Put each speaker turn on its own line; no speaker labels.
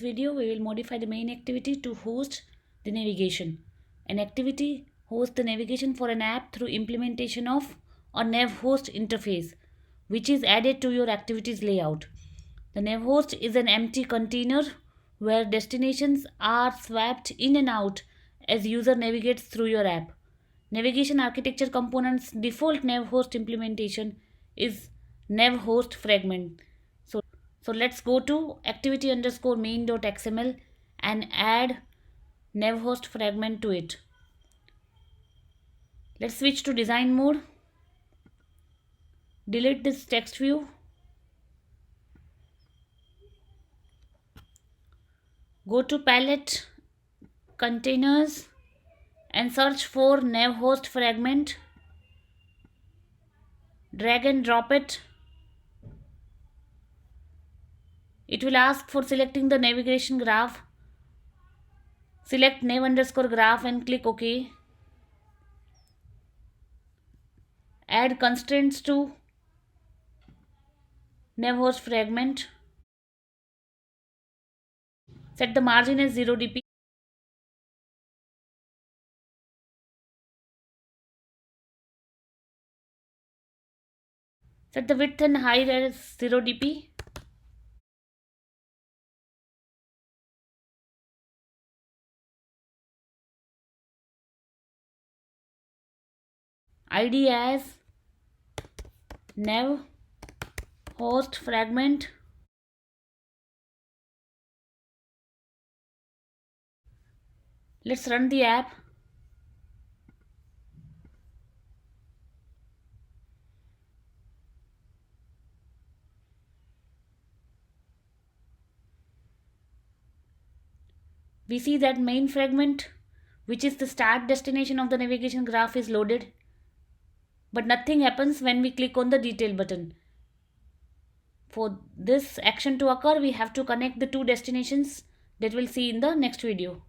this video, we will modify the main activity to host the navigation. An activity hosts the navigation for an app through implementation of a navhost interface, which is added to your activities layout. The navhost is an empty container where destinations are swapped in and out as user navigates through your app. Navigation architecture components default navhost implementation is navhost fragment. So let's go to activity underscore main.xml and add navhost fragment to it. Let's switch to design mode. Delete this text view. Go to palette, containers, and search for navhost fragment. Drag and drop it. It will ask for selecting the navigation graph. Select nav underscore graph and click OK. Add constraints to navhost fragment. Set the margin as 0 dp. Set the width and height as 0 dp. ID as nav host fragment. Let's run the app. We see that main fragment, which is the start destination of the navigation graph, is loaded, but nothing happens when we click on the detail button. For this action to occur, we have to connect the two destinations that we'll see in the next video.